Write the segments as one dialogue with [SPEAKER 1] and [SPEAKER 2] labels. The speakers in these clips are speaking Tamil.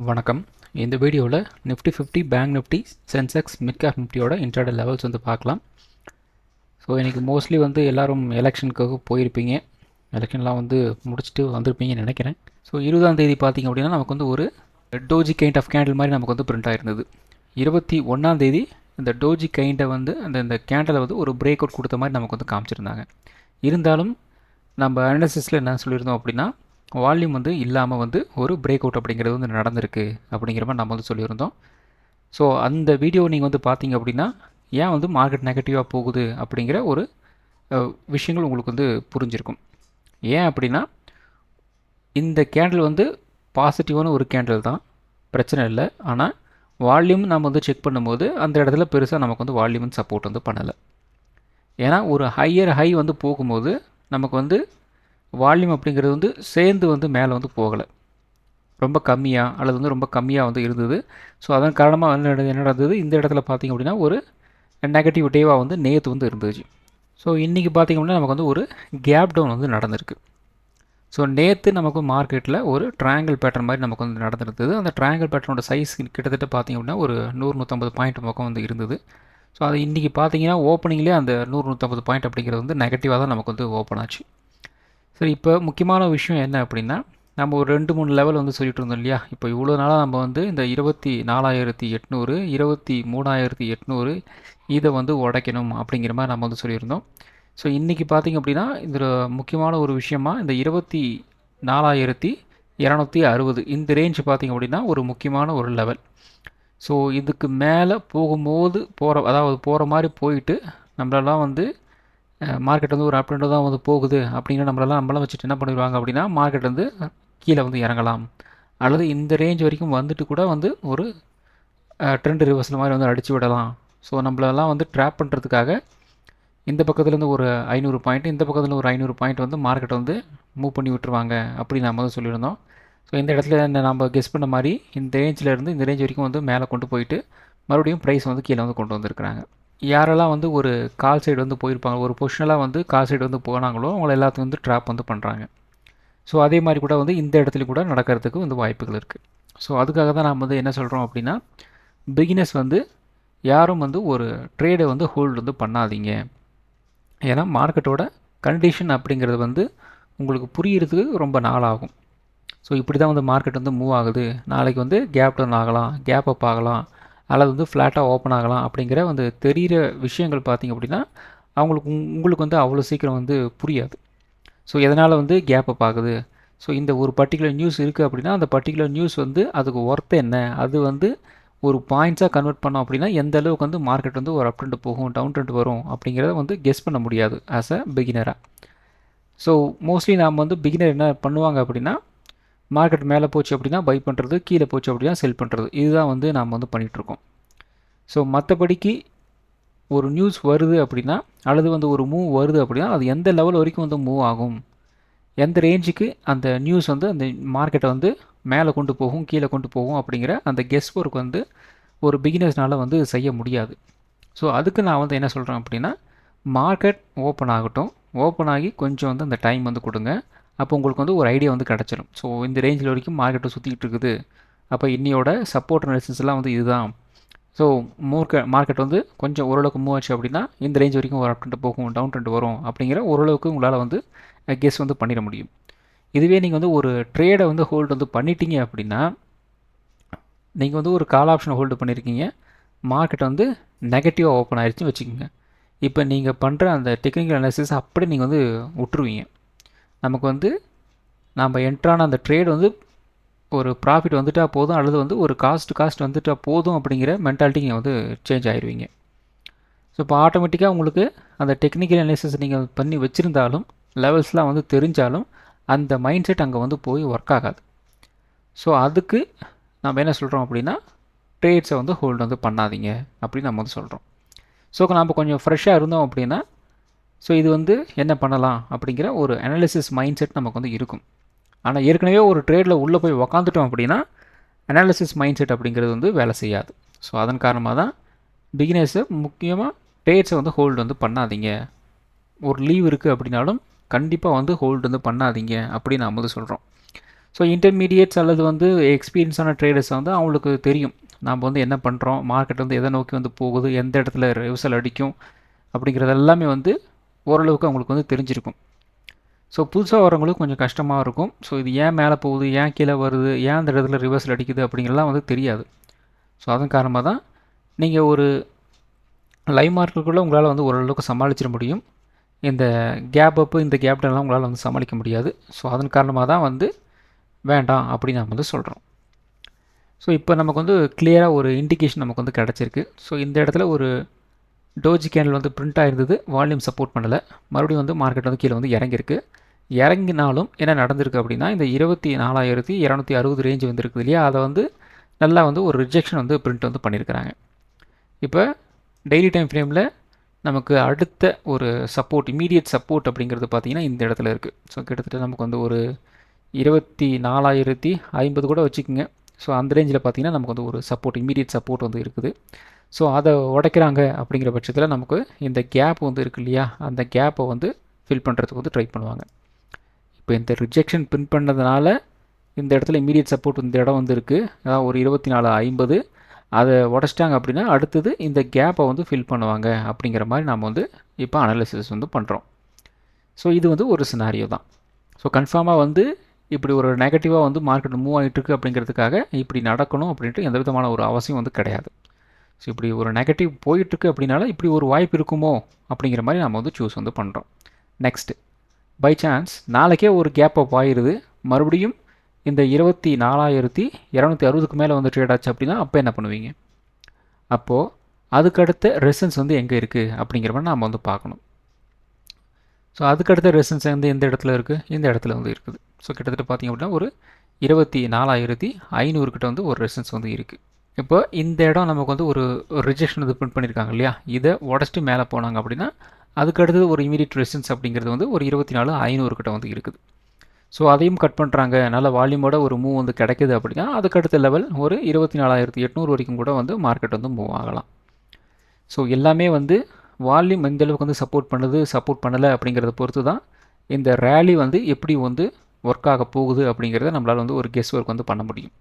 [SPEAKER 1] வணக்கம். இந்த வீடியோவில் Nifty 50 bank Nifty Sensex mid cap நிஃப்டியோட இன்ட்ராடே லெவல்ஸ் வந்து பார்க்கலாம். ஸோ இன்றைக்கி மோஸ்ட்லி வந்து எல்லோரும் எலெக்ஷனுக்காக போயிருப்பீங்க. எலெக்ஷன்லாம் வந்து முடிச்சுட்டு வந்திருப்பீங்கன்னு நினைக்கிறேன். ஸோ 20ஆம் தேதி பார்த்திங்க அப்படின்னா நமக்கு வந்து ஒரு டோஜி கைண்ட் ஆஃப் கேண்டில் மாதிரி நமக்கு வந்து பிரிண்ட் ஆகிருந்தது. 21ஆம் தேதி இந்த டோஜி கைண்டை வந்து இந்த கேண்டிலை வந்து ஒரு பிரேக் அவுட் கொடுத்த மாதிரி நமக்கு வந்து காமிச்சிருந்தாங்க. இருந்தாலும் நம்ம அனாலிசிஸில் என்ன சொல்லியிருந்தோம் அப்படின்னா வால்யூம் வந்து இல்லாமல் வந்து ஒரு பிரேக் அவுட் அப்படிங்கிறது வந்து நடந்திருக்கு அப்படிங்கிற மாதிரி நம்ம வந்து சொல்லியிருந்தோம். ஸோ அந்த வீடியோ நீங்கள் வந்து பார்த்தீங்க அப்படின்னா ஏன் வந்து மார்க்கெட் நெகட்டிவாக போகுது அப்படிங்கிற ஒரு விஷயங்கள் உங்களுக்கு வந்து புரிஞ்சிருக்கும். ஏன் அப்படின்னா இந்த கேண்டில் வந்து பாசிட்டிவான ஒரு கேண்டில் தான், பிரச்சனை இல்லை. ஆனால் வால்யூம் நம்ம வந்து செக் பண்ணும்போது அந்த இடத்துல பெருசாக நமக்கு வந்து வால்யூம் வந்து சப்போர்ட் வந்து பண்ணலை. ஏன்னா ஒரு ஹையர் ஹை வந்து போகும்போது நமக்கு வந்து வால்யூம் அப்படிங்கிறது வந்து சேர்ந்து வந்து மேலே வந்து போகலை, ரொம்ப கம்மியாக அல்லது வந்து ரொம்ப கம்மியாக வந்து இருந்தது. ஸோ அதன் காரணமாக என்ன நடந்தது, இந்த இடத்துல பார்த்திங்க அப்படின்னா ஒரு நெகட்டிவ் டேவாக வந்து நேற்று வந்து இருந்துச்சு. ஸோ இன்றைக்கி பார்த்திங்க அப்படின்னா நமக்கு வந்து ஒரு கேப் டவுன் வந்து நடந்திருக்கு. ஸோ நேற்று நமக்கு மார்க்கெட்டில் ஒரு ட்ரையாங்கிள் பேட்டர்ன் மாதிரி நமக்கு வந்து நடந்திருந்தது. அந்த ட்ரையாங்கிள் பேட்டர்னோட சைஸ் கிட்டத்தட்ட பார்த்திங்க அப்படின்னா ஒரு 100-150 பாயிண்ட் பக்கம் வந்து இருந்தது. ஸோ அது இன்றைக்கி பார்த்திங்கன்னா ஓப்பனிங்லேயே அந்த 100-150 பாயிண்ட் அப்படிங்கிறது வந்து நெகட்டிவாக தான் நமக்கு வந்து ஓப்பன் ஆச்சு. சரி, இப்போ முக்கியமான விஷயம் என்ன அப்படின்னா நம்ம ஒரு 2-3 லெவல் வந்து சொல்லிட்டு இருந்தோம் இல்லையா. இப்போ இவ்வளோ நாளாக நம்ம வந்து இந்த 24,800 23,800 இதை வந்து உடைக்கணும் அப்படிங்கிற மாதிரி நம்ம வந்து சொல்லியிருந்தோம். ஸோ இன்றைக்கி பார்த்திங்க அப்படின்னா இதில் முக்கியமான ஒரு விஷயமா இந்த 24,260 இந்த ரேஞ்ச் பார்த்திங்க அப்படின்னா ஒரு முக்கியமான ஒரு லெவல். ஸோ இதுக்கு மேலே போகும்போது போகிற மாதிரி போயிட்டு நம்மளெல்லாம் வந்து மார்க்கெட் வந்து ஒரு அப் அண்ட் தான் வந்து போகுது அப்படிங்கிற நம்மளாம் வச்சுட்டு என்ன பண்ணிடுவாங்க அப்படின்னா மார்க்கெட் வந்து கீழே வந்து இறங்கலாம், அல்லது இந்த ரேஞ்ச் வரைக்கும் வந்துட்டு கூட வந்து ஒரு ட்ரெண்ட் ரிவர்சல் மாதிரி வந்து அடித்து விடலாம். ஸோ நம்மளெல்லாம் வந்து ட்ராப் பண்ணுறதுக்காக இந்த பக்கத்துலேருந்து ஒரு 500 பாயிண்ட், இந்த பக்கத்தில் ஒரு 500 பாயிண்ட் வந்து மார்க்கெட் வந்து மூவ் பண்ணி விட்டுருவாங்க அப்படின்னு நம்ம வந்து சொல்லியிருந்தோம். ஸோ இந்த இடத்துல நம்ம கெஸ் பண்ண மாதிரி இந்த ரேஞ்சில் இருந்து இந்த ரேஞ்ச் வரைக்கும் வந்து மேலே கொண்டு போயிட்டு மறுபடியும் ப்ரைஸ் வந்து கீழே வந்து கொண்டு வந்திருக்கிறாங்க. யாரெல்லாம் வந்து ஒரு கால் சைடு வந்து போயிருப்பாங்க, ஒரு பொசிஷனலாக வந்து கால் சைடு வந்து போனாங்களோ அவங்கள எல்லாத்தையும் வந்து ட்ராப் வந்து பண்ணுறாங்க. ஸோ அதே மாதிரி கூட வந்து இந்த இடத்துல கூட நடக்கிறதுக்கு வந்து வாய்ப்புகள் இருக்குது. ஸோ அதுக்காக தான் நம்ம வந்து என்ன சொல்கிறோம் அப்படின்னா பிகினர்ஸ் வந்து யாரும் வந்து ஒரு ட்ரேடை வந்து ஹோல்டு வந்து பண்ணாதீங்க. ஏன்னா மார்க்கெட்டோட கண்டிஷன் அப்படிங்கிறது வந்து உங்களுக்கு புரியறதுக்கு ரொம்ப நாள் ஆகும். ஸோ இப்படி தான் வந்து மார்க்கெட் வந்து மூவ் ஆகுது, நாளைக்கு வந்து கேப் டவுன் ஆகலாம், கேப் அப் ஆகலாம், அல்லது வந்து ஃப்ளாட்டாக ஓப்பன் ஆகலாம் அப்படிங்கிற வந்து தெரிகிற விஷயங்கள் பார்த்திங்க அப்படின்னா உங்களுக்கு வந்து அவ்வளோ சீக்கிரம் வந்து புரியாது. ஸோ எதனால் வந்து கேப் அப் ஆகுது, ஸோ இந்த ஒரு பர்டிகுலர் நியூஸ் இருக்குது அப்படின்னா அந்த பர்டிகுலர் நியூஸ் வந்து அதுக்கு ஒர்த் என்ன, அது வந்து ஒரு பாயிண்ட்ஸாக கன்வெர்ட் பண்ணோம் அப்படின்னா எந்த அளவுக்கு வந்து மார்க்கெட் வந்து ஒரு அப் ட்ரெண்ட் போகும், டவுன் ட்ரெண்ட் வரும் அப்படிங்கிறத வந்து கெஸ் பண்ண முடியாது ஆஸ் அ பிகினராக. ஸோ மோஸ்ட்லி நாம் வந்து பிகினர் என்ன பண்ணுவாங்க அப்படின்னா மார்க்கெட் மேலே போச்சு அப்படின்னா பை பண்ணுறது, கீழே போச்சு அப்படின்னா செல் பண்ணுறது, இதுதான் வந்து நாம் வந்து பண்ணிகிட்ருக்கோம். ஸோ மற்றபடிக்கு ஒரு நியூஸ் வருது அப்படின்னா அல்லது வந்து ஒரு மூவ் வருது அப்படின்னா அது எந்த லெவல் வரைக்கும் வந்து மூவ் ஆகும், எந்த ரேஞ்சுக்கு அந்த நியூஸ் வந்து அந்த மார்க்கெட்டை வந்து மேலே கொண்டு போகும் கீழே கொண்டு போகும் அப்படிங்கிற அந்த கெஸ் ஒர்க் வந்து ஒரு பிகினர்ஸ்னால் வந்து செய்ய முடியாது. ஸோ அதுக்கு நான் வந்து என்ன சொல்கிறேன் அப்படின்னா மார்க்கெட் ஓப்பன் ஆகட்டும், ஓப்பன் ஆகி கொஞ்சம் வந்து அந்த டைம் வந்து கொடுங்க, அப்போ உங்களுக்கு வந்து ஒரு ஐடியா வந்து கிடச்சிடும். ஸோ இந்த ரேஞ்சில் வரைக்கும் மார்க்கெட்டை சுற்றிக்கிட்டு இருக்குது, அப்போ இன்னையோட சப்போர்ட் அனாலிசிஸ்லாம் வந்து இதுதான். ஸோ மார்க்கெட் வந்து கொஞ்சம் ஓரளவுக்கு மூவ் ஆச்சு அப்படின்னா இந்த ரேஞ்ச் வரைக்கும் ஒரு அப் ட்ரெண்ட் போகும், டவுன் ட்ரெண்ட் வரும் அப்படிங்கிற ஓரளவுக்கு உங்களால் வந்து கெஸ் வந்து பண்ணிட முடியும். இதுவே நீங்கள் வந்து ஒரு ட்ரேடை வந்து ஹோல்டு வந்து பண்ணிட்டீங்க அப்படின்னா நீங்கள் வந்து ஒரு கால் ஆப்ஷனை ஹோல்டு பண்ணியிருக்கீங்க, மார்க்கெட் வந்து நெகட்டிவாக ஓப்பன் ஆயிடுச்சுன்னு வச்சுக்கோங்க. இப்போ நீங்கள் பண்ணுற அந்த டெக்னிக்கல் அனாலிசிஸ் அப்படி நீங்கள் வந்து விட்டுருவீங்க. நமக்கு வந்து நம்ம என்ட்ரான அந்த ட்ரேட் வந்து ஒரு ப்ராஃபிட் வந்துட்டால் போதும், அல்லது வந்து ஒரு காஸ்ட் வந்துட்டால் போதும் அப்படிங்கிற மென்டாலிட்டி நீங்கள் வந்து சேஞ்ச் ஆயிடுவீங்க. ஸோ இப்போ ஆட்டோமேட்டிக்காக உங்களுக்கு அந்த டெக்னிக்கல் அனாலிசிஸ் நீங்கள் பண்ணி வச்சுருந்தாலும் லெவல்ஸ்லாம் வந்து தெரிஞ்சாலும் அந்த மைண்ட் செட் அங்கே வந்து போய் ஒர்க் ஆகாது. ஸோ அதுக்கு நம்ம என்ன சொல்கிறோம் அப்படின்னா ட்ரேட்ஸை வந்து ஹோல்டு வந்து பண்ணாதீங்க அப்படின்னு நம்ம வந்து சொல்கிறோம். ஸோ நம்ம கொஞ்சம் ஃப்ரெஷ்ஷாக இருந்தோம் அப்படின்னா ஸோ இது வந்து என்ன பண்ணலாம் அப்படிங்கிற ஒரு அனாலிசிஸ் மைண்ட் செட் நமக்கு வந்து இருக்கும். ஆனால் ஏற்கனவே ஒரு ட்ரேடில் உள்ளே போய் உக்காந்துட்டோம் அப்படின்னா அனாலிசிஸ் மைண்ட் செட் அப்படிங்கிறது வந்து வேலை செய்யாது. ஸோ அதன் காரணமாக தான் பிகினர்ஸை முக்கியமாக ட்ரேட்ஸை வந்து ஹோல்டு வந்து பண்ணாதீங்க. ஒரு லீவ் இருக்குது அப்படின்னாலும் கண்டிப்பாக வந்து ஹோல்டு வந்து பண்ணாதீங்க அப்படின்னு நம்ம வந்து சொல்கிறோம். ஸோ இன்டர்மீடியேட்ஸ் அல்லது வந்து எக்ஸ்பீரியன்ஸான ட்ரேடர்ஸ் வந்து அவங்களுக்கு தெரியும் நாம் வந்து என்ன பண்ணுறோம், மார்க்கெட் வந்து எதை நோக்கி வந்து போகுது, எந்த இடத்துல ரிவர்சல் அடிக்கும் அப்படிங்கிறது எல்லாமே வந்து ஓரளவுக்கு அவங்களுக்கு வந்து தெரிஞ்சிருக்கும். ஸோ புதுசாக வரவங்களுக்கு கொஞ்சம் கஷ்டமாக இருக்கும். ஸோ இது ஏன் மேலே போகுது, ஏன் கீழே வருது, ஏன் அந்த இடத்துல ரிவர்சல் அடிக்குது அப்படிங்கிறலாம் வந்து தெரியாது. ஸோ அதன் காரணமாக தான் நீங்கள் ஒரு லைவ் மார்க்கெட்டுக்குள்ளே உங்களால் வந்து ஓரளவுக்கு சமாளிச்சிட முடியும். இந்த கேப் அப்பு இந்த கேப் டவுன்லாம் உங்களால் வந்து சமாளிக்க முடியாது. ஸோ அதன் காரணமாக தான் வந்து வேண்டாம் அப்படின்னு நம்ம வந்து சொல்கிறோம். ஸோ இப்போ நமக்கு வந்து கிளியராக ஒரு இண்டிகேஷன் நமக்கு வந்து கிடச்சிருக்கு. ஸோ இந்த இடத்துல ஒரு டோஜி கேண்டில் வந்து பிரிண்ட் ஆகிருந்தது, வால்யூம் சப்போர்ட் பண்ணலை, மறுபடியும் வந்து மார்க்கெட் வந்து கீழே வந்து இறங்கியிருக்கு. இறங்கினாலும் என்ன நடந்திருக்கு அப்படின்னா, இந்த 24,260 ரேஞ்ச் வந்து இருக்குது இல்லையா, அதை வந்து நல்லா வந்து ஒரு ரிஜெக்ஷன் வந்து பிரிண்ட் வந்து பண்ணியிருக்கிறாங்க. இப்போ டெய்லி டைம் ஃப்ரேமில் நமக்கு அடுத்த ஒரு சப்போர்ட், இமீடியட் சப்போர்ட் அப்படிங்கிறது பார்த்திங்கன்னா இந்த இடத்துல இருக்குது. ஸோ கிட்டத்தட்ட நமக்கு வந்து ஒரு 24,050 கூட வச்சுக்கோங்க. ஸோ அந்த ரேஞ்சில் பார்த்திங்கன்னா நமக்கு வந்து ஒரு சப்போர்ட், இமீடியட் சப்போர்ட் வந்து இருக்குது. ஸோ அதை உடைக்கிறாங்க அப்படிங்கிற பட்சத்தில் நமக்கு இந்த கேப் வந்து இருக்குது இல்லையா, அந்த கேப்பை வந்து ஃபில் பண்ணுறதுக்கு வந்து ட்ரை பண்ணுவாங்க. இப்போ இந்த ரிஜெக்ஷன் பிரிண்ட் பண்ணதுனால இந்த இடத்துல இமீடியட் சப்போர்ட் இந்த இடம் வந்து இருக்குது, அதாவது ஒரு 24,050. அதை உடச்சிட்டாங்க அப்படின்னா அடுத்தது இந்த கேப்பை வந்து ஃபில் பண்ணுவாங்க அப்படிங்கிற மாதிரி நாம் வந்து இப்போ அனாலிசிஸ் வந்து பண்ணுறோம். ஸோ இது வந்து ஒரு சினாரியோ தான். ஸோ கன்ஃபார்மாக வந்து இப்படி ஒரு நெகட்டிவாக வந்து மார்க்கெட் மூவ் ஆகிட்டுருக்கு அப்படிங்கிறதுக்காக இப்படி நடக்கணும் அப்படின்ட்டு எந்த விதமான ஒரு அவசியம் வந்து கிடையாது. ஸோ இப்படி ஒரு நெகட்டிவ் போயிட்டுருக்கு அப்படின்னால இப்படி ஒரு வாய்ப்பு இருக்குமோ அப்படிங்கிற மாதிரி நம்ம வந்து சூஸ் வந்து பண்ணுறோம். நெக்ஸ்ட்டு, பை சான்ஸ் நாளைக்கே ஒரு கேப் அப் ஆகிடுது, மறுபடியும் இந்த 24,260க்கு மேலே வந்து ட்ரேட் ஆச்சு அப்படின்னா அப்போ என்ன பண்ணுவீங்க? அப்போது அதுக்கடுத்த ரெசன்ஸ் வந்து எங்கே இருக்குது அப்படிங்கிற மாதிரி நாம் வந்து பார்க்கணும். ஸோ அதுக்கடுத்த ரெசன்ஸ் வந்து எந்த இடத்துல இருக்குது? இந்த இடத்துல வந்து இருக்குது. ஸோ கிட்டத்தட்ட பார்த்திங்க அப்படின்னா ஒரு 24,500 கிட்ட வந்து ஒரு ரெசன்ஸ் வந்து இருக்குது. இப்போ இந்த இடம் நமக்கு வந்து ஒரு ரிஜெக்ஷன் இது பிரிண்ட் பண்ணியிருக்காங்க இல்லையா, இதை உடச்சிட்டு மேலே போனாங்க அப்படின்னா அதுக்கடுத்தது ஒரு இமீடியட் ரெசன்ஸ் அப்படிங்கிறது வந்து ஒரு 24,500 கிட்ட வந்து இருக்குது. ஸோ அதையும் கட் பண்ணுறாங்க, நல்ல வால்யூமோட ஒரு மூவ் வந்து கிடைக்குது அப்படின்னா அதுக்கடுத்த லெவல் ஒரு 24,800 வரைக்கும் கூட வந்து மார்க்கெட் வந்து மூவ் ஆகலாம். ஸோ எல்லாமே வந்து வால்யூம் எந்த அளவுக்கு வந்து சப்போர்ட் பண்ணுது, சப்போர்ட் பண்ணலை அப்படிங்கிறத பொறுத்து தான் இந்த ரேலி வந்து எப்படி வந்து ஒர்க் ஆக போகுது அப்படிங்கிறத நம்மளால் வந்து ஒரு கெஸ் ஒர்க் வந்து பண்ண முடியும்.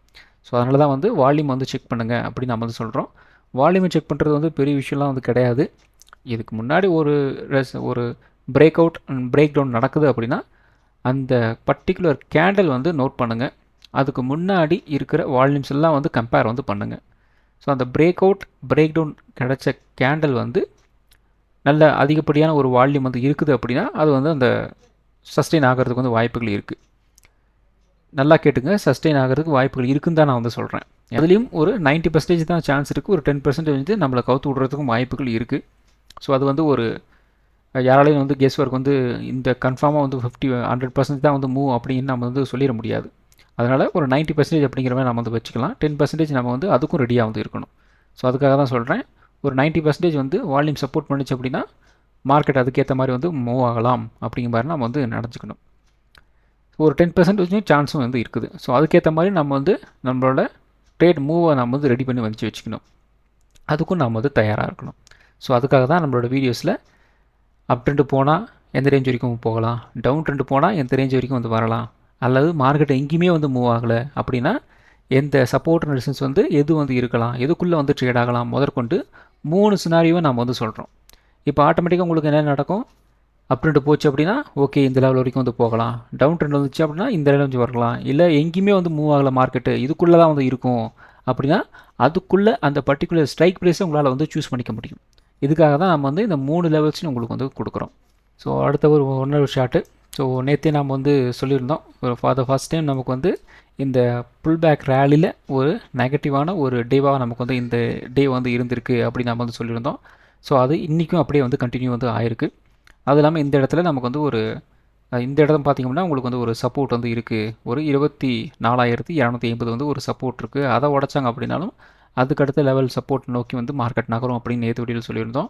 [SPEAKER 1] ஸோ அதனால தான் வந்து வால்யூம் வந்து செக் பண்ணுங்கள் அப்படின்னு நம்ம வந்து சொல்கிறோம். வால்யூமை செக் பண்ணுறது வந்து பெரிய விஷயம்லாம் வந்து கிடையாது. இதுக்கு முன்னாடி ஒரு break out and break down நடக்குது அப்படின்னா அந்த பர்டிகுலர் கேண்டில் வந்து நோட் பண்ணுங்கள். அதுக்கு முன்னாடி இருக்கிற வால்யூம்ஸ் எல்லாம் வந்து கம்பேர் வந்து பண்ணுங்கள். ஸோ அந்த பிரேக் அவுட் பிரேக் டவுன் கிடைச்ச கேண்டில் வந்து நல்ல அதிகப்படியான ஒரு வால்யூம் வந்து இருக்குது அப்படின்னா அது வந்து அந்த சஸ்டெயின் ஆகிறதுக்கு வந்து வாய்ப்புகள் இருக்குது. நல்லா கேட்டுங்க, சஸ்டெயின் ஆகிறதுக்கு வாய்ப்புகள் இருக்குன்னு தான் நான் வந்து சொல்கிறேன். அதுலேயும் ஒரு 90% தான் சான்ஸ் இருக்குது, ஒரு 10% வந்து நம்மளை கவுத்து விடுறதுக்கும் வாய்ப்புகள் இருக்குது. ஸோ அது வந்து ஒரு யாராலையும் வந்து கெஸ் ஒர்க் வந்து இந்த கன்ஃபார்மாக வந்து 100% தான் வந்து மூவ் அப்படின்னு நம்ம வந்து சொல்லிட முடியாது. அதனால் ஒரு 90% அப்படிங்கிற மாதிரி நம்ம வந்து வச்சுக்கலாம். 10% நம்ம வந்து அதுக்கும் ரெடியாக வந்து இருக்கணும். ஸோ அதுக்காக தான் சொல்கிறேன், ஒரு 90% வந்து வால்யூம் சப்போர்ட் பண்ணிச்சு அப்படின்னா மார்க்கெட் அதுக்கேற்ற மாதிரி வந்து மூவ் ஆகலாம் அப்படிங்கிற மாதிரி நம்ம வந்து நினச்சிக்கணும். ஒரு 10% சான்ஸும் வந்து இருக்குது. ஸோ அதுக்கேற்ற மாதிரி நம்ம வந்து நம்மளோட ட்ரேட் மூவை நம்ம வந்து ரெடி பண்ணி வந்து வச்சுக்கணும். அதுக்கும் நம்ம வந்து தயாராக இருக்கணும். ஸோ அதுக்காக தான் நம்மளோட வீடியோஸில் அப் ட்ரெண்டு போனால் எந்த ரேஞ்ச் வரைக்கும் போகலாம், டவுன் ட்ரெண்டு போனால் எந்த ரேஞ்ச் வரைக்கும் வந்து வரலாம், அல்லது மார்க்கெட் எங்கேயுமே வந்து மூவ் ஆகலை அப்படின்னா எந்த சப்போர்ட் அண்ட் ரெசிஸ்டன்ஸ் வந்து எது வந்து இருக்கலாம், எதுக்குள்ளே வந்து ட்ரேட் ஆகலாம் முதற்கொண்டு 3 சினாரியோவை நம்ம வந்து சொல்கிறோம். இப்போ ஆட்டோமேட்டிக்காக உங்களுக்கு என்ன நடக்கும், அப் ட்ரெண்டு போச்சு அப்படின்னா ஓகே இந்த லெவல் வரைக்கும் வந்து போகலாம், டவுன் ட்ரெண்ட் வந்துச்சு அப்படின்னா இந்த லெவல் வந்து வரலாம், இல்லை எங்கேயுமே வந்து மூவ் ஆகலை மார்க்கெட்டு இதுக்குள்ளே தான் வந்து இருக்கும் அப்படின்னா அதுக்குள்ளே அந்த பர்டிகுலர் ஸ்ட்ரைக் ப்ரைஸை உங்களால் வந்து சூஸ் பண்ணிக்க முடியும். இதுக்காக தான் நம்ம வந்து இந்த 3 லெவல்ஸையும் உங்களுக்கு வந்து கொடுக்குறோம். ஸோ அடுத்த ஒரு ஒன்றரை ஷார்ட்டு. ஸோ நேற்றே நம்ம வந்து சொல்லியிருந்தோம், ஃபார் த ஃபஸ்ட் டைம் நமக்கு வந்து இந்த புல் பேக் ரேலியில் ஒரு நெகட்டிவான ஒரு டேவாக நமக்கு வந்து இந்த டே வந்து இருந்திருக்கு அப்படின்னு நம்ம வந்து சொல்லியிருந்தோம். ஸோ அது இன்றைக்கும் அப்படியே வந்து கண்டினியூ வந்து ஆயிருக்கு. அது இல்லாமல் இந்த இடத்துல நமக்கு வந்து ஒரு இந்த இடம் பார்த்திங்கன்னா உங்களுக்கு வந்து ஒரு சப்போர்ட் வந்து இருக்குது, ஒரு 24,250 வந்து ஒரு சப்போர்ட் இருக்குது. அதை உடச்சாங்க அப்படின்னாலும் அதுக்கடுத்த லெவல் சப்போர்ட் நோக்கி வந்து மார்க்கெட் நகரும் அப்படின்னு நேற்று வீடியோவில் சொல்லியிருந்தோம்.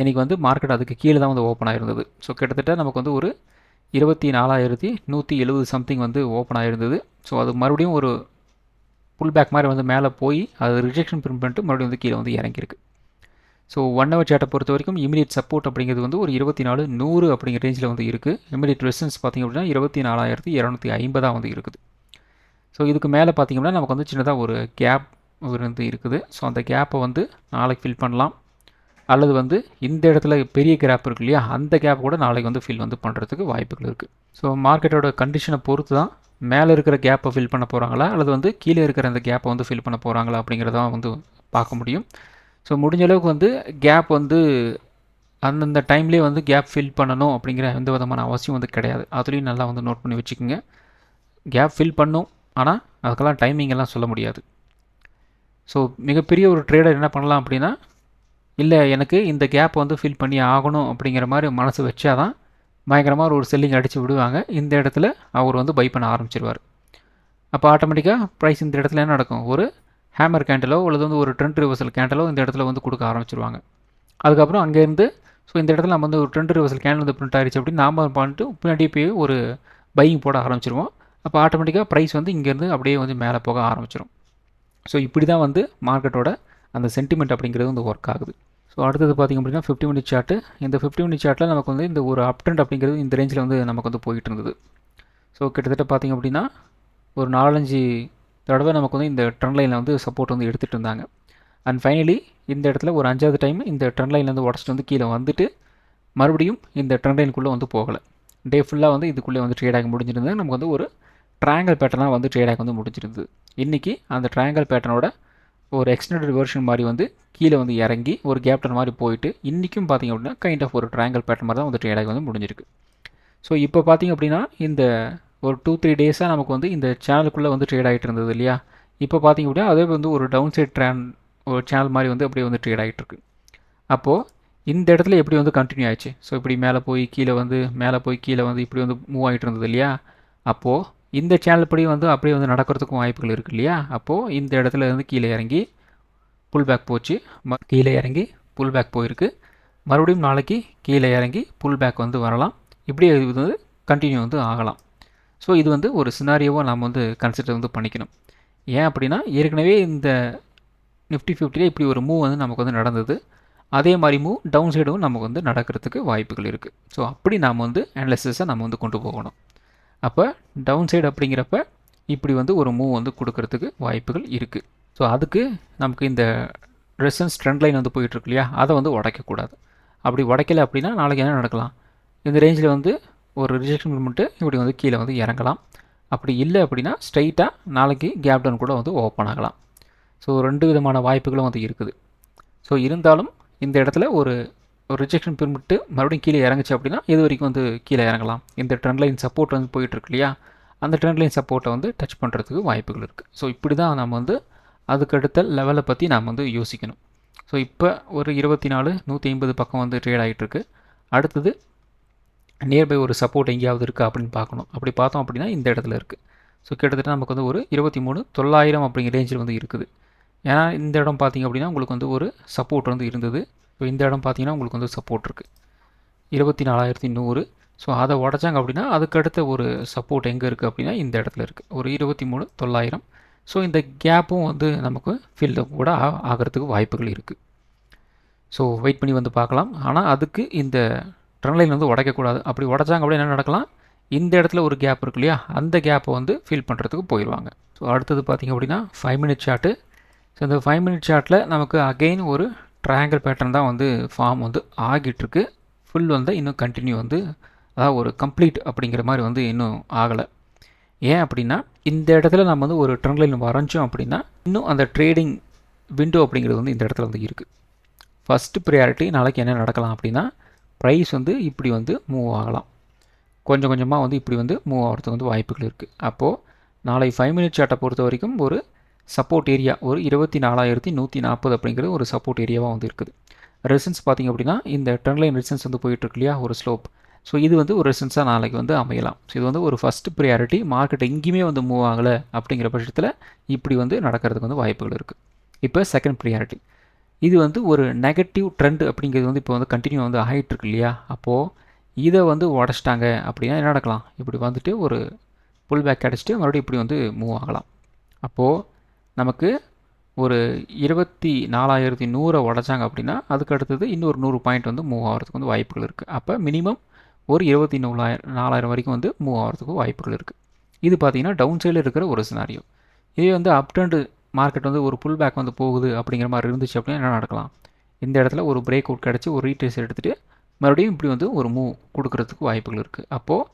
[SPEAKER 1] இன்றைக்கி வந்து மார்க்கெட் அதுக்கு கீழே தான் வந்து ஓப்பன் ஆகிருந்தது. ஸோ கிட்டத்தட்ட நமக்கு வந்து ஒரு 24,170 சம்திங் வந்து ஓப்பன் ஆகிருந்தது. ஸோ அது மறுபடியும் ஒரு புல் பேக் மாதிரி வந்து மேலே போய் அது ரிஜெக்ஷன் பிரிண்ட் பண்ணிட்டு மறுபடியும் வந்து கீழே வந்து இறங்கியிருக்கு. ஸோ 1 ஹவர் சார்ட்டை பொறுத்த வரைக்கும் இமீடியட் சப்போர்ட் அப்படிங்கிறது வந்து ஒரு 24,100 அப்படிங்கிற ரேஞ்சில் வந்து இருக்குது. இமீடியட் ரெசிஸ்டன்ஸ் பார்த்திங்க அப்படின்னா 24,250 வந்து இருக்குது. ஸோ இதுக்கு மேலே பார்த்தீங்கன்னா நமக்கு வந்து சின்னதாக ஒரு கேப் வந்து இருக்குது. ஸோ அந்த கேப்பை வந்து நாளைக்கு ஃபில் பண்ணலாம். அல்லது வந்து இந்த இடத்துல பெரிய கேப் இருக்கு இல்லையா, அந்த கேப் கூட நாளைக்கு வந்து ஃபில் வந்து பண்ணுறதுக்கு வாய்ப்புகள் இருக்குது. ஸோ மார்க்கெட்டோட கண்டிஷனை பொறுத்து தான் மேலே இருக்கிற கேப்பை ஃபில் பண்ண போகிறாங்களா அல்லது வந்து கீழே இருக்கிற அந்த கேப்பை வந்து ஃபில் பண்ண போகிறாங்களா அப்படிங்கிறதான் வந்து பார்க்க முடியும். ஸோ முடிஞ்ச அளவுக்கு வந்து கேப் வந்து அந்தந்த டைம்லேயே வந்து கேப் ஃபில் பண்ணணும் அப்படிங்கிற எந்த விதமான அவசியம் வந்து கிடையாது. அதுலேயும் நல்லா வந்து நோட் பண்ணி வச்சுக்கோங்க. கேப் ஃபில் பண்ணும், ஆனால் அதுக்கெல்லாம் டைமிங் எல்லாம் சொல்ல முடியாது. ஸோ மிகப்பெரிய ஒரு ட்ரேடர் என்ன பண்ணலாம் அப்படின்னா, இல்லை எனக்கு இந்த கேப் வந்து ஃபில் பண்ணி ஆகணும் அப்படிங்கிற மாதிரி மனசு வச்சாதான் பயங்கரமாக ஒரு செல்லிங் அடித்து விடுவாங்க. இந்த இடத்துல அவர் வந்து பை பண்ண ஆரம்பிச்சிருவார். அப்போ ஆட்டோமேட்டிக்காக ப்ரைஸ் இந்த இடத்துல என்ன நடக்கும், ஒரு ஹேமர் கேண்டலோ அல்லது வந்து ஒரு ட்ரெண்ட் ரிவர்சல் கேண்டலோ இந்த இடத்துல வந்து கொடுக்க ஆரம்பிச்சிருவாங்க. அதுக்கப்புறம் அங்கேருந்து ஸோ இந்த இடத்துல நம்ம வந்து ஒரு ட்ரெண்ட் ரிவர்சல் கேண்டில் வந்து பிரிண்ட் ஆகிடுச்சு அப்படின்னு நாம் பண்ணிட்டு பின்னாடியே போய் ஒரு பையிங் போட ஆரம்பிச்சிருவோம். அப்போ ஆட்டோமேட்டிக்காக ப்ரைஸ் வந்து இங்கேருந்து அப்படியே வந்து மேலே போக ஆரம்பிச்சிடும். ஸோ இப்படி தான் வந்து மார்க்கெட்டோட அந்த சென்டிமெண்ட் அப்படிங்கிறது வந்து ஒர்க் ஆகுது. ஸோ அடுத்தது பார்த்திங்க அப்படின்னா 50 மினிட் சார்ட்டு. இந்த 50 மினிட் சார்ட்டில் நமக்கு வந்து இந்த ஒரு அப் ட்ரெண்ட் அப்படிங்கிறது இந்த ரேஞ்சில் வந்து நமக்கு வந்து போயிட்டு இருந்தது. ஸோ கிட்டத்தட்ட பார்த்திங்க அப்படின்னா ஒரு 4-5 தடவை நமக்கு வந்து இந்த ட்ரெண்ட் லைனில் வந்து சப்போர்ட் வந்து எடுத்துகிட்டு இருந்தாங்க. அண்ட் ஃபைனலி இந்த இடத்துல ஒரு 5வது டைம் இந்த ட்ரெண்ட் லைன்லேருந்து உடச்சிட்டு வந்து கீழே வந்துட்டு மறுபடியும் இந்த ட்ரெண்ட் லைனுக்குள்ளே வந்து போகலை. டே ஃபுல்லாக வந்து இதுக்குள்ளே வந்து ட்ரேட் ஆகி முடிஞ்சிருந்தது. நமக்கு வந்து ஒரு ட்ரையாங்கல் பேட்டர்னாக வந்து ட்ரேட் ஆகி வந்து முடிஞ்சிருந்தது. இன்றைக்கி அந்த ட்ரையாங்கல் பேட்டர்னோட ஒரு எக்ஸ்டெண்டட் வெர்ஷன் மாதிரி வந்து கீழே வந்து இறங்கி ஒரு கேப்டன் மாதிரி போயிட்டு இன்றைக்கும் பார்த்திங்க அப்படின்னா கைண்ட் ஆஃப் ஒரு ட்ரையாங்கல் பேட்டர்ன் மாதிரி தான் வந்து ட்ரேட் ஆகி வந்து முடிஞ்சிருக்கு. ஸோ இப்போ பார்த்திங்க அப்படின்னா இந்த ஒரு 2-3 டேஸாக நமக்கு வந்து இந்த சேனலுக்குள்ளே வந்து ட்ரேட் ஆகிட்டு இருந்தது இல்லையா. இப்போ பார்த்திங்க அப்படின்னா அதே வந்து ஒரு டவுன் சைட் ஒரு சேனல் மாதிரி வந்து அப்படியே வந்து ட்ரேட் ஆகிட்டு இருக்கு. அப்போது இந்த இடத்துல எப்படி வந்து கண்டினியூ ஆயிடுச்சு. ஸோ இப்படி மேலே போய் கீழே வந்து இப்படி வந்து மூவ் ஆகிட்டு இருந்தது இல்லையா. அப்போது இந்த சேனல் படி வந்து அப்படியே வந்து நடக்கிறதுக்கும் வாய்ப்புகள் இருக்குது இல்லையா. அப்போது இந்த இடத்துல இருந்து கீழே இறங்கி புல் பேக் போச்சு, கீழே இறங்கி புல் பேக் போயிருக்கு, மறுபடியும் நாளைக்கு கீழே இறங்கி புல் பேக் வந்து வரலாம். இப்படியே இது வந்து கண்டினியூ வந்து ஆகலாம். ஸோ இது வந்து ஒரு சினாரியோவாக நாம் வந்து கன்சிடர் வந்து பண்ணிக்கணும். ஏன் அப்படின்னா ஏற்கனவே இந்த நிஃப்டி 50 இப்படி ஒரு மூவ் வந்து நமக்கு வந்து நடந்தது. அதே மாதிரி மூவ் டவுன் சைடும் நமக்கு வந்து நடக்கிறதுக்கு வாய்ப்புகள் இருக்குது. ஸோ அப்படி நாம் வந்து அனலிசிஸை நம்ம வந்து கொண்டு போகணும். அப்போ டவுன் சைடு அப்படிங்கிறப்ப இப்படி வந்து ஒரு மூவ் வந்து கொடுக்கறதுக்கு வாய்ப்புகள் இருக்குது. ஸோ அதுக்கு நமக்கு இந்த ரெசன்ஸ் ட்ரெண்ட் லைன் வந்து போயிட்டுருக்கு இல்லையா, அதை வந்து உடைக்கக்கூடாது. அப்படி உடைக்கலை அப்படின்னா நாளைக்கு என்ன நடக்கலாம், இந்த ரேஞ்சில் வந்து ஒரு ரிஜெக்ஷன் மூவ்மெண்ட்டு இப்படி வந்து கீழே வந்து இறங்கலாம். அப்படி இல்லை அப்படின்னா ஸ்ட்ரைட்டாக நாளைக்கு கேப் டவுன் கூட வந்து ஓப்பன் ஆகலாம். ஸோ 2 விதமான வாய்ப்புகளும் வந்து இருக்குது. ஸோ இருந்தாலும் இந்த இடத்துல ஒரு ரிஜெக்ஷன் பிரிமிட்டு மறுபடியும் கீழே இறங்குச்சு அப்படின்னா இது வரைக்கும் வந்து கீழே இறங்கலாம். இந்த ட்ரெண்ட் லைன் சப்போர்ட் வந்து போயிட்டுருக்கு இல்லையா, அந்த ட்ரெண்ட் லைன் சப்போர்ட்டை வந்து டச் பண்ணுறதுக்கு வாய்ப்புகள் இருக்குது. ஸோ இப்படி தான் நம்ம வந்து அதுக்கடுத்த லெவலை பற்றி நாம் வந்து யோசிக்கணும். ஸோ இப்போ ஒரு 24,150 பக்கம் வந்து ட்ரேட் ஆகிட்டுருக்கு. அடுத்தது நியர்பை ஒரு சப்போர்ட் எங்கேயாவது இருக்கா அப்படின்னு பார்க்கணும். அப்படி பார்த்தோம் அப்படின்னா இந்த இடத்துல இருக்குது. ஸோ கிட்டத்தட்ட நமக்கு வந்து ஒரு 23,900 அப்படிங்கிற ரேஞ்சில் வந்து இருக்குது. ஏன்னா இந்த இடம் பார்த்திங்க அப்படின்னா உங்களுக்கு வந்து ஒரு சப்போர்ட் வந்து இருந்தது. இப்போ இந்த இடம் பார்த்திங்கன்னா உங்களுக்கு வந்து சப்போர்ட் இருக்குது 24,100. ஸோ அதை உடச்சாங்க அப்படின்னா அதுக்கடுத்த ஒரு சப்போர்ட் எங்கே இருக்குது அப்படின்னா இந்த இடத்துல இருக்குது ஒரு 23,900. ஸோ இந்த கேப்பும் வந்து நமக்கு ஃபில்அப் கூட ஆகிறதுக்கு வாய்ப்புகள் இருக்குது. ஸோ வெயிட் பண்ணி வந்து பார்க்கலாம். ஆனால் அதுக்கு இந்த ட்ரெண்ட் லைன் வந்து உடைக்கக்கூடாது. அப்படி உடச்சாங்க அப்படின்னா என்ன நடக்கலாம், இந்த இடத்துல ஒரு கேப் இருக்கு இல்லையா, அந்த கேப்பை வந்து ஃபில் பண்ணுறதுக்கு போயிடுவாங்க. ஸோ அடுத்தது பார்த்திங்க அப்படின்னா 5 மினிட் சார்ட்டு. ஸோ இந்த 5 மினிட் சார்ட்டில் நமக்கு அகெயின் ஒரு ட்ரையாங்கிள் பேட்டர்ன் தான் வந்து ஃபார்ம் வந்து ஆகிட்டுருக்கு. ஃபுல் வந்து இன்னும் கண்டினியூ வந்து அதாவது ஒரு கம்ப்ளீட் அப்படிங்கிற மாதிரி வந்து இன்னும் ஆகலை. ஏன் அப்படின்னா இந்த இடத்துல நம்ம வந்து ஒரு ட்ரெண்ட் லைன் வரைஞ்சோம் அப்படின்னா இன்னும் அந்த ட்ரேடிங் விண்டோ அப்படிங்கிறது வந்து இந்த இடத்துல வந்து இருக்குது. ஃபஸ்ட்டு ப்ரையாரிட்டி நாளைக்கு என்ன நடக்கலாம் அப்படின்னா ப்ரைஸ் வந்து இப்படி வந்து மூவ் ஆகலாம். கொஞ்சம் கொஞ்சமாக வந்து இப்படி வந்து மூவ் ஆகிறதுக்கு வந்து வாய்ப்புகள் இருக்குது. அப்போது நாளை 5 மினிட் சார்ட்டை பொறுத்த வரைக்கும் ஒரு சப்போர்ட் ஏரியா ஒரு 24,140 அப்படிங்கிறது ஒரு சப்போர்ட் ஏரியாவாக வந்து இருக்குது. ரெசிஸ்டன்ஸ் பார்த்திங்க அப்படின்னா இந்த ட்ரெண்ட் லைன் ரெசிஸ்டன்ஸ் வந்து போயிட்டுருக்கு இல்லையா ஒரு ஸ்லோப். ஸோ இது வந்து ஒரு ரெசிஸ்டன்ஸாக நாளைக்கு வந்து அமையலாம். ஸோ இது வந்து ஒரு ஃபஸ்ட்டு ப்ரையாரிட்டி. மார்க்கெட் எங்கேயுமே வந்து மூவ் ஆகலை அப்படிங்கிற பட்சத்தில் இப்படி வந்து நடக்கிறதுக்கு வந்து வாய்ப்புகள் இருக்குது. இப்போ செகண்ட் ப்ரையாரிட்டி இது வந்து ஒரு நெகட்டிவ் ட்ரெண்ட் அப்படிங்கிறது வந்து இப்போ வந்து கண்டினியூ வந்து ஆகிட்டுருக்கு இல்லையா. அப்போது இதை வந்து உடச்சிட்டாங்க அப்படின்னா என்ன நடக்கலாம், இப்படி வந்துட்டு ஒரு புல் பேக் கிடச்சிட்டு மறுபடியும் இப்படி வந்து மூவ் ஆகலாம். அப்போது நமக்கு ஒரு 24,100 உடச்சாங்க அப்படின்னா அதுக்கு அடுத்தது இன்னொரு 100 பாயிண்ட் வந்து மூவ் ஆகிறதுக்கு வந்து வாய்ப்புகள் இருக்குது. அப்போ மினிமம் ஒரு 24,000 வரைக்கும் வந்து மூவ் ஆகிறதுக்கு வாய்ப்புகள் இருக்குது. இது பார்த்தீங்கன்னா டவுன் சைடில் இருக்கிற ஒரு சினாரியோ. இதே வந்து அப் ட்ரெண்ட் மார்க்கெட் வந்து ஒரு புல் பேக் வந்து போகுது அப்படிங்கிற மாதிரி இருந்துச்சு அப்படின்னா என்ன நடக்கலாம், இந்த இடத்துல ஒரு பிரேக் அவுட் கிடச்சி ஒரு ரீட்ரேஸ் எடுத்துகிட்டு மறுபடியும் இப்படி வந்து ஒரு மூவ் கொடுக்கறதுக்கு வாய்ப்புகள் இருக்குது. அப்போது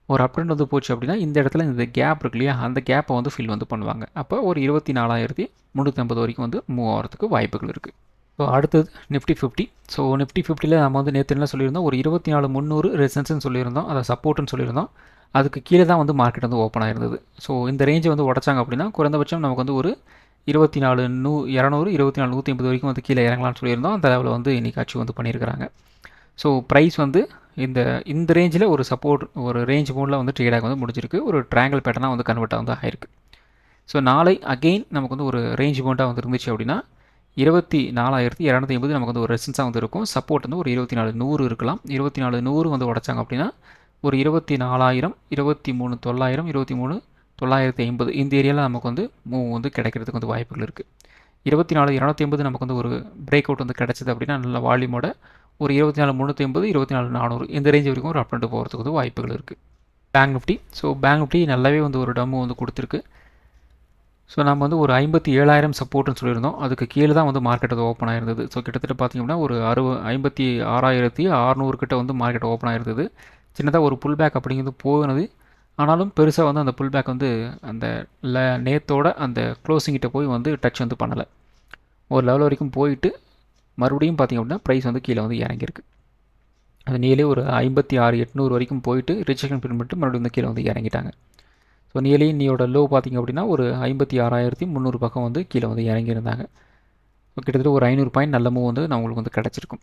[SPEAKER 1] ஒரு அப் ட்ரெண்ட் வந்து போச்சு அப்படின்னா இந்த இடத்துல இந்த கேப் இருக்கு இல்லையா, அந்த கேப்பை வந்து ஃபில் வந்து பண்ணுவாங்க. அப்போ ஒரு 24,350 வரைக்கும் வந்து மூவ் ஆகிறதுக்கு வாய்ப்புகள் இருக்குது. ஸோ அடுத்தது நிஃப்டி 50. ஸோ நிஃப்டி 50ல் நம்ம வந்து நேற்று என்ன சொல்லியிருந்தோம், ஒரு 24,300 ரெசன்ஸ்ன்னு சொல்லியிருந்தோம், அதை சப்போர்ட்டுன்னு சொல்லியிருந்தோம். அதுக்கு கீழே தான் வந்து மார்க்கெட் வந்து ஓப்பன் ஆயிருந்தது. ஸோ இந்த ரேஞ்சை வந்து உடச்சாங்க அப்படின்னா குறைந்தபட்சம் நமக்கு வந்து ஒரு 24,200 24,150 வரைக்கும் வந்து கீழே இறங்கலாம்னு சொல்லியிருந்தோம். அந்த லெவலில் வந்து இன்றைக்கி அச்சீவ் வந்து பண்ணியிருக்கிறாங்க. ஸோ ப்ரைஸ் வந்து இந்த இந்த ரேஞ்சில் ஒரு சப்போர்ட் ஒரு ரேஞ்ச் மோடில் வந்து ட்ரேடாக வந்து முடிஞ்சிருக்கு. ஒரு ட்ரையாங்கிள் பேட்டர்னாக வந்து கன்வெர்ட்டாக வந்து ஆயிருக்கு. ஸோ நாளை அகெயின் நமக்கு வந்து ஒரு ரேஞ்ச் மோட்டாக வந்து இருந்துச்சு அப்படின்னா 24,250 நமக்கு வந்து ஒரு ரெசிஸ்டன்ஸாக வந்து இருக்கும். சப்போர்ட் வந்து ஒரு 24,100 இருக்கலாம். 24,100 வந்து உடச்சாங்க அப்படின்னா ஒரு 24,000, 23,900, 23,950 இந்த ஏரியாவில் நமக்கு வந்து மூவ் வந்து கிடைக்கிறதுக்கு வந்து வாய்ப்புகள் இருக்குது. 24,250 நமக்கு வந்து ஒரு பிரேக் அவுட் வந்து கிடச்சிது அப்படின்னா நல்ல வால்யூமோட ஒரு 24,350, 24,400 இந்த ரேஞ்ச் வரைக்கும் ஒரு அப் அண்ட் போகிறதுக்கு வந்து வாய்ப்புகள் இருக்குது. Bank Nifty. So bank Nifty நல்லாவே வந்து ஒரு டம்மு வந்து கொடுத்துருக்கு. ஸோ நம்ம வந்து ஒரு 57,000 சப்போர்ட்னு சொல்லியிருந்தோம். அதுக்கு கீழே தான் வந்து மார்க்கெட் அது ஓப்பன் ஆயிருந்தது. ஸோ கிட்டத்தட்ட பார்த்திங்கன்னா ஒரு 56,600 கிட்ட வந்து மார்க்கெட் ஓப்பன் ஆயிருந்தது. சின்னதாக ஒரு புல் பேக் அப்படிங்கிறது போனது. ஆனாலும் பெருசாக வந்து அந்த புல் பேக் வந்து அந்த நேத்தோட அந்த க்ளோசிங் கிட்ட போய் வந்து டச் வந்து பண்ணலை. ஒரு லெவல் வரைக்கும் போயிட்டு மறுபடியும் பார்த்திங்க அப்படின்னா ப்ரைஸ் வந்து கீழே வந்து இறங்கியிருக்கு. அது நியர்லி ஒரு 56,800 வரைக்கும் போயிட்டு ரிஜெக்ஷன் பின் பண்ணிட்டு மறுபடியும் வந்து கீழே வந்து இறங்கிட்டாங்க. ஸோ நியர்லி இன்னையோட லோ பார்த்திங்க அப்படின்னா ஒரு 56,300 பக்கம் வந்து கீழே வந்து இறங்கியிருந்தாங்க. ஸோ கிட்டத்தட்ட ஒரு 500 பாயிண்ட் நல்ல மூவ் வந்து நம்மளுக்கு வந்து கிடச்சிருக்கும்.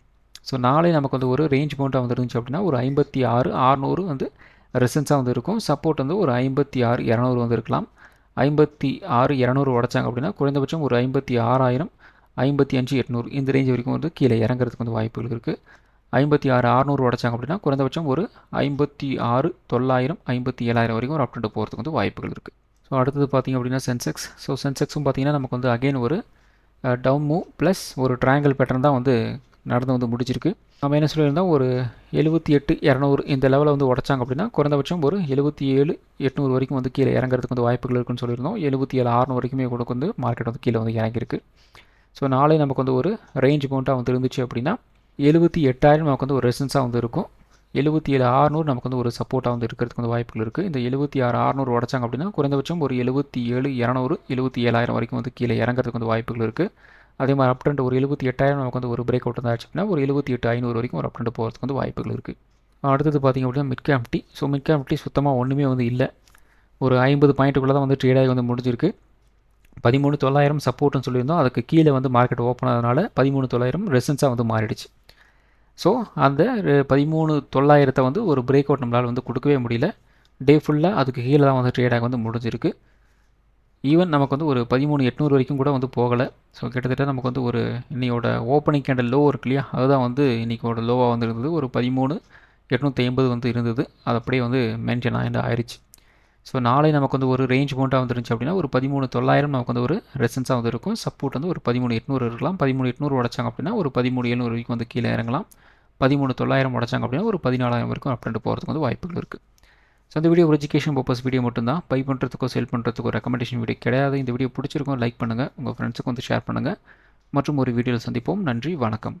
[SPEAKER 1] ஸோ நாளை நமக்கு வந்து ஒரு ரேஞ்ச் மவுண்ட்டாக வந்து இருந்துச்சு அப்படின்னா ஒரு 56,600 வந்து ரெசன்ஸாக வந்து இருக்கும். சப்போர்ட் வந்து ஒரு 56,200 வந்து இருக்கலாம். 56,200 உடச்சாங்க அப்படின்னா குறைந்தபட்சம் ஒரு 56,000, 55,800 இந்த ரேஞ்ச் வரைக்கும் வந்து கீழே இறங்குறதுக்கு வந்து வாய்ப்புகள் இருக்குது. 56,600 உடச்சாங்க அப்படின்னா குறைந்தபட்சம் ஒரு 56,900, 57,000 வரைக்கும் ஒரு அப் ட்ரெண்ட் போகிறதுக்கு வந்து வாய்ப்புகள் இருக்குது. ஸோ அடுத்தது பார்த்திங்க அப்படின்னா சென்செக்ஸ். ஸோ சென்செக்ஸும் பார்த்திங்கன்னா நமக்கு வந்து அகெயின் ஒரு டவுன் மூவ் ப்ளஸ் ஒரு ட்ரையாங்கிள் பேட்டர்ன் தான் வந்து நடந்து வந்து முடிச்சிருக்கு. நம்ம என்ன சொல்லியிருந்தோம், ஒரு 78,200 இந்த லெவலில் வந்து உடச்சாங்க அப்படின்னா குறைந்தபட்சம் ஒரு 77,800 வரைக்கும் வந்து கீழே இறங்குறதுக்கு வந்து வாய்ப்புகள் இருக்குன்னு சொல்லியிருந்தோம். 77,600 வரைக்குமே கூட வந்து மார்க்கெட் வந்து கீழே வந்து இறங்கியிருக்கு. ஸோ நாளை நமக்கு வந்து ஒரு ரேஞ்ச் மவுண்ட்டாக வந்து இருந்துச்சு அப்படின்னா 78,000 நமக்கு வந்து ஒரு ரெசிஸ்டன்ஸாக வந்து இருக்கும். 77,600 நமக்கு வந்து ஒரு சப்போர்ட்டாக வந்து இருக்கிறதுக்கு வந்து வாய்ப்புகள் இருக்குது. இந்த 76,600 உடச்சாங்க அப்படின்னா குறைந்தபட்சம் ஒரு 77,200, 77,000 வரைக்கும் வந்து கீழே இறங்குறதுக்கு வந்து வாய்ப்புகள் இருக்குது. அதே மாதிரி அப் ட்ரெண்ட் ஒரு 78,000 நமக்கு வந்து ஒரு பிரேக் அவுட் வந்து ஆச்சு அப்படின்னா ஒரு 78,500 வரைக்கும் ஒரு அப் ட்ரெண்ட் போகிறதுக்கு வந்து வாய்ப்புகள் இருக்குது. அடுத்தது பார்த்திங்க அப்படின்னா mid cap Nifty. So mid cap Nifty சுத்தமாக ஒன்றுமே வந்து இல்லை. ஒரு 50 பாயிண்ட்டுக்குள்ளே தான் வந்து ட்ரேடாகி வந்து முடிஞ்சிருக்கு. 13,900 சப்போர்ட்னு சொல்லியிருந்தோம். அதுக்கு கீழே வந்து மார்க்கெட் ஓப்பன் ஆனதுனால 13,900 ரெசிஸ்டன்ஸாக வந்து மாறிடுச்சு. ஸோ அந்த 13,900 வந்து ஒரு பிரேக் அவுட் நம்மளால் வந்து கொடுக்கவே முடியல. டே ஃபுல்லாக அதுக்கு கீழே தான் வந்து ட்ரேடாக வந்து முடிஞ்சிருக்கு. ஈவன் நமக்கு வந்து ஒரு 13,800 வரைக்கும் கூட வந்து போகலை. ஸோ கிட்டத்தட்ட நமக்கு வந்து ஒரு இன்னையோட ஓப்பனிங் கேண்டல் லோ இருக்கு இல்லையா, அதுதான் வந்து இன்றைக்கோட லோவாக வந்து இருந்தது. ஒரு 13,850 வந்து இருந்தது. அது அப்படியே வந்து மெயின்டைன் ஆயிடுச்சு. ஸோ நாளை நமக்கு வந்து ஒரு ரேஞ்ச் மவுண்ட்டாக வந்துருந்துச்சு அப்படின்னா ஒரு 13,900 நமக்கு வந்து ஒரு ரெசன்ஸாக வந்து இருக்கும். சப்போர்ட் வந்து ஒரு 13,800 இருக்கலாம். 13,800 உடச்சாங்க அப்படின்னா ஒரு 13,700 வரைக்கும் வந்து கீழே இறங்கலாம். 13,900 உடச்சாங்க அப்படின்னா ஒரு 14,000 வரைக்கும் அப் ட்ரெண்ட் போகிறதுக்கு வந்து வாய்ப்புகள் இருக்குது. ஸோ இந்த வீடியோ ஒரு எஜுகேஷன் பர்பஸ் வீடியோ மட்டும்தான். பை பண்ணுறதுக்கோ செல் பண்ணுறதுக்கோ ரெக்கமெண்டேஷன் வீடியோ கிடையாது. இந்த வீடியோ பிடிச்சிருக்கும் லைக் பண்ணுங்கள், உங்கள் ஃப்ரெண்ட்ஸுக்கு வந்து ஷேர் பண்ணுங்கள். மற்றும் ஒரு வீடியோவில் சந்திப்போம். நன்றி, வணக்கம்.